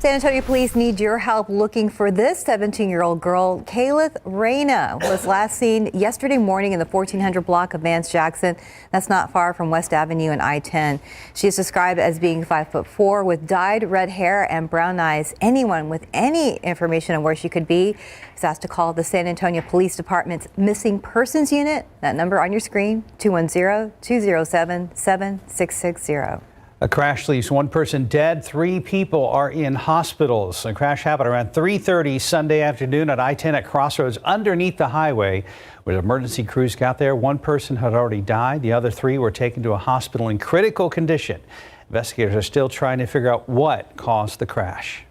San Antonio police need your help looking for this 17-year-old girl. Kayla Reyna was last seen yesterday morning in the 1400 block of Vance Jackson. That's not far from West Avenue and I-10. She is described as being 5'4" with dyed red hair and brown eyes. Anyone with any information on where she could be is asked to call the San Antonio Police Department's Missing Persons Unit. That number on your screen, 210-207-7660. A crash leaves one person dead. 3 people are in hospitals. A crash happened around 3:30 Sunday afternoon at I-10 at Crossroads underneath the highway. When emergency crews got there, one person had already died. The other 3 were taken to a hospital in critical condition. Investigators are still trying to figure out what caused the crash.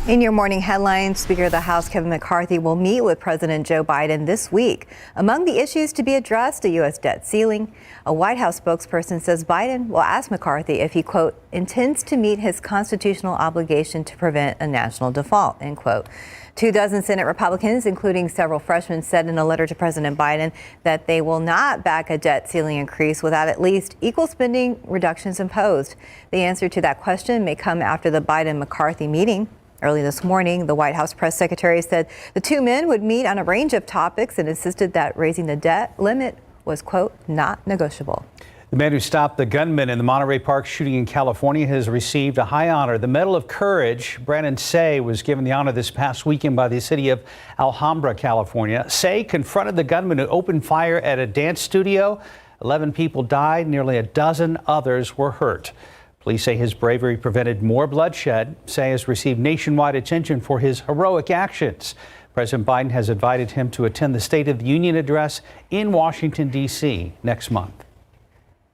In your morning headlines, Speaker of the House Kevin McCarthy will meet with President Joe Biden this week. Among the issues to be addressed, a U.S. debt ceiling. A White House spokesperson says Biden will ask McCarthy if he, quote, intends to meet his constitutional obligation to prevent a national default, end quote. 24 Senate Republicans, including several freshmen, said in a letter to President Biden that they will not back a debt ceiling increase without at least equal spending reductions imposed. The answer to that question may come after the Biden-McCarthy meeting. Early this morning, the White House press secretary said the 2 men would meet on a range of topics and insisted that raising the debt limit was, quote, not negotiable. The man who stopped the gunman in the Monterey Park shooting in California has received a high honor, the Medal of Courage. Brandon Say was given the honor this past weekend by the city of Alhambra, California. Say confronted the gunman who opened fire at a dance studio. 11 people died, nearly a dozen others were hurt. Police say his bravery prevented more bloodshed. Say has received nationwide attention for his heroic actions. President Biden has invited him to attend the State of the Union address in Washington, D.C. next month.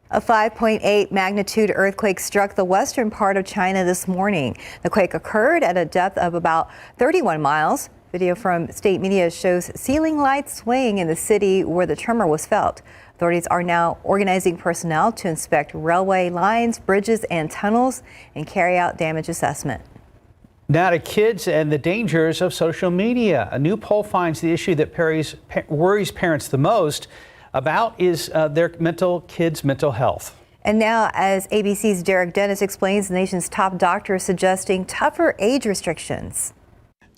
A 5.8 magnitude earthquake struck the western part of China this morning. The quake occurred at a depth of about 31 miles. Video from state media shows ceiling lights swaying in the city where the tremor was felt. Authorities are now organizing personnel to inspect railway lines, bridges, and tunnels and carry out damage assessment. Now to kids and the dangers of social media. A new poll finds the issue that worries parents the most about is their kids' mental health. And now, as ABC's Derek Dennis explains, the nation's top doctor is suggesting tougher age restrictions.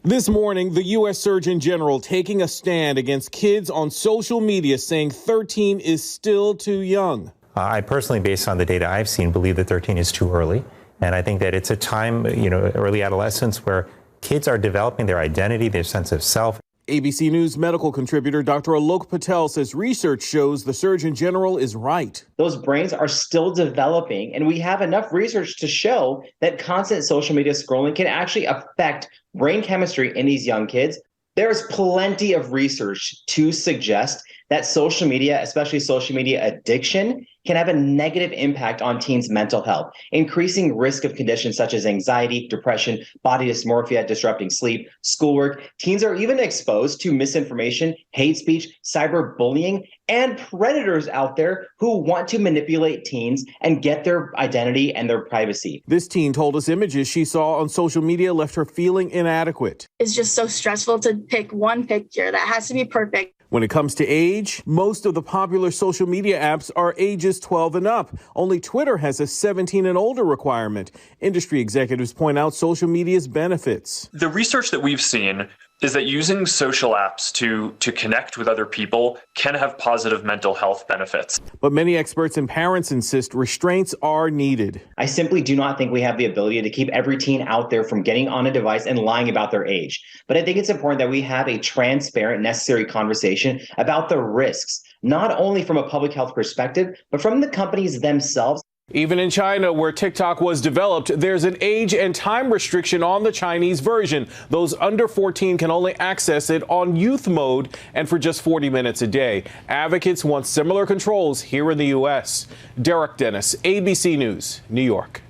This morning, the U.S. Surgeon General taking a stand against kids on social media, saying 13 is still too young. I personally, based on the data I've seen, believe that 13 is too early. And I think that it's a time, early adolescence, where kids are developing their identity, their sense of self. ABC News medical contributor Dr. Alok Patel says research shows the Surgeon General is right. Those brains are still developing, and we have enough research to show that constant social media scrolling can actually affect brain chemistry in these young kids. There's plenty of research to suggest that social media, especially social media addiction, can have a negative impact on teens' mental health, increasing risk of conditions such as anxiety, depression, body dysmorphia, disrupting sleep, schoolwork. Teens are even exposed to misinformation, hate speech, cyberbullying, and predators out there who want to manipulate teens and get their identity and their privacy. This teen told us images she saw on social media left her feeling inadequate. It's just so stressful to pick one picture that has to be perfect. When it comes to age, most of the popular social media apps are ages 12 and up. Only Twitter has a 17 and older requirement. Industry executives point out social media's benefits. The research that we've seen is that using social apps to connect with other people can have positive mental health benefits. But many experts and parents insist restraints are needed. I simply do not think we have the ability to keep every teen out there from getting on a device and lying about their age. But I think it's important that we have a transparent, necessary conversation about the risks, not only from a public health perspective, but from the companies themselves. Even in China, where TikTok was developed, there's an age and time restriction on the Chinese version. Those under 14 can only access it on youth mode and for just 40 minutes a day. Advocates want similar controls here in the U.S. Derek Dennis, ABC News, New York.